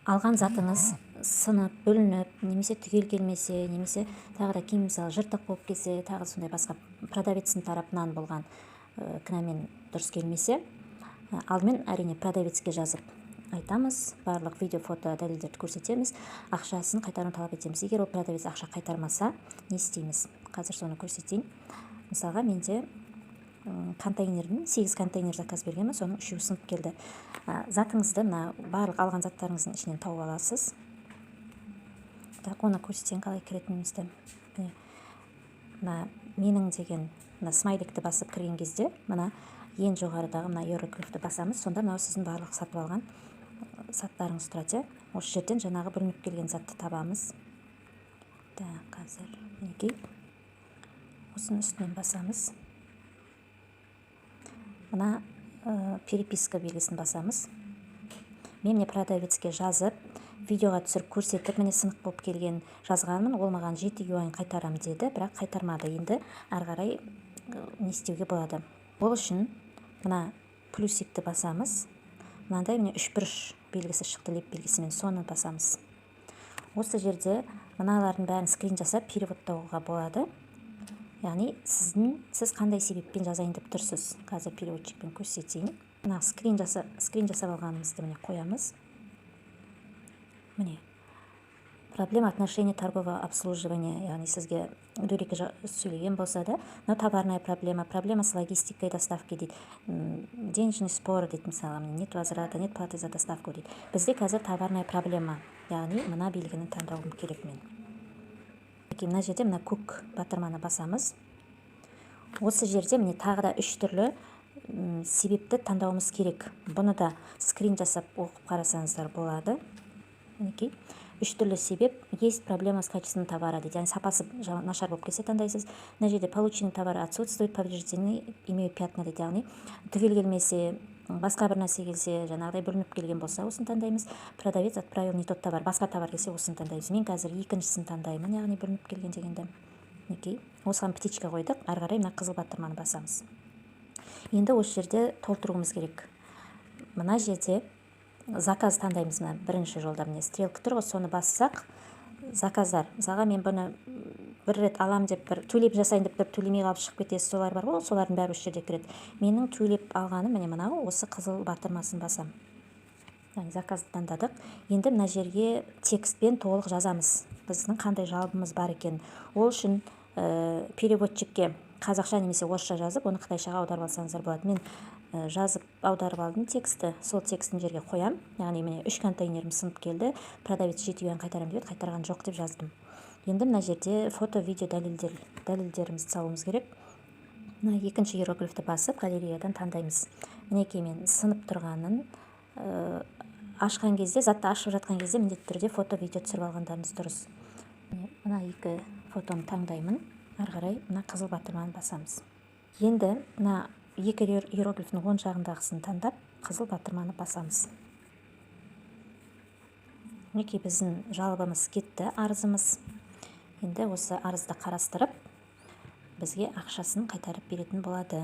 алған затыңыз сынып, бүлініп, немесе түгел келмесе, немесе тағы да киім мысалы жыртық болып келсе, тағы сондай басқа продавецтің тарапынан болған кінәмен дұрыс келмесе, алдымен әрине продавецке жазып айтамыз, барлық видео, фото, дәлелдерді көрсетеміз, ақшасын қайтаруын талап етеміз. Егер ол продавец ақша қайтармаса, не істейміз? Қазір соны көрсетейін. Мысалға менде контейнердің 8 контейнер заказ бергенмін, соның 3-і сынып келді. Затыңызды барлық алған заттарыңыздың ішінен тауып аласыз. Оны көрсетейін қалай кіретінімізді. Менің деген смайликті басып кірген кезде, ең жоғарыдағы иероглифті басамыз, сонда сіздің барлық сатып алған заттарыңыз тұрады. Осы жерден жаңағы бүлініп келген затты табамыз. Қазір мінекей осының үстінен басамыз. Переписка белгісін басамыз. Мен продавецке жазып, видеоға түсіріп көрсетіп, міне сынық болып келген жазғанмын, ол маған 7 юань қайтарам деді, бірақ қайтармады. Енді әрі қарай не істеуге болады? Ол үшін плюсикті басамыз. Мынандай 3 бұрыш белгісі шықты, леп белгісімен, соны басамыз. Осы жерде мыналардың бәрін скрин жасап переводтауға болады. Яғни сіз қандай себеппен жазайын деп тұрсыз? Қазір переводчикпен көрсетейін. Скрин жасап алғанымызды қоямыз. Міне, проблема отношения торгового обслуживания, яғни сізге дөрекі сөйлеген болса да, товарная проблема с логистикой доставки дейді. Денежный спор дейді, мысалы, нет возврата, нет платы за доставку дейді. Бізде қазір товарная проблема, яғни мына белгіні таңдауым керек мен. Мына жерде көк батырманы басамыз. Осы жерде тағы да 3 түрлі себепті таңдауымыз керек. Бұны да скрин жасап оқып қарасаңыздар болады. 3 түрлі себеп. Есть проблема с качеством товара дейді. Яғни сапасы нашар болып келсе таңдайсыз. Мына жерде полученный товар отсутствует, повреждены, имеют пятна дейді. Яғни түгел келмесе, басқа бір нәрсе келсе, жаңағыдай бүлініп келген болса, осын таңдаймыз. Продавец отправил не тот товар, басқа товар келсе, осын таңдаймыз. Мен қазір екіншісін таңдаймын, яғни бүлініп келген дегенді. Осыған птичка қойдық, ары қарай қызыл батырманы басамыз. Енді осы жерде толтыруымыз керек. Мына жерде заказ таңдаймыз. Бірінші жолда стрелка тұр ғой, соны бассақ, заказдар. Мысалға мен бұны бір рет алам деп, төлеп жасайын деп төлемей қалып шығып кетесіз, солар бар ғой, солардың бәрі осы жерде кіреді. Менің төлеп алғаным мынау, осы қызыл батырмасын басам. Яғни заказды таңдадық. Енді мына жерге текстпен толық жазамыз. Біздің қандай жалобымыз бар екен. Ол үшін переводчикке қазақша немесе орысша жазып, оны қытайшаға аударып алсаңыздар болады. Мен жазып аударып алдым тексті, сол текстін жерге қоям. Яғни міне 3 контейнерім сынып келді, продавец 7 юань қайтарам деп, қайтарған жоқ деп жаздым. Енді мына жерде фото, видео, дәлелдерімізді салуымыз керек. Екінші иероглифті басып, галереядан таңдаймыз. Мінекей мен сынып тұрғанын ашқан кезде, затты ашып жатқан кезде міндетті түрде фото, видео түсіріп алғандарыңыз дұрыс. Мына 2 фотоны таңдаймын. Ары қарай қызыл батырманы басамыз. Енді 2 иероглифтің оң жағындағысын таңдап, қызыл батырманы басамыз. Мінекей біздің жалобымыз кетті, арызымыз. Енді осы арызды қарастырып, бізге ақшасын қайтарып беретін болады.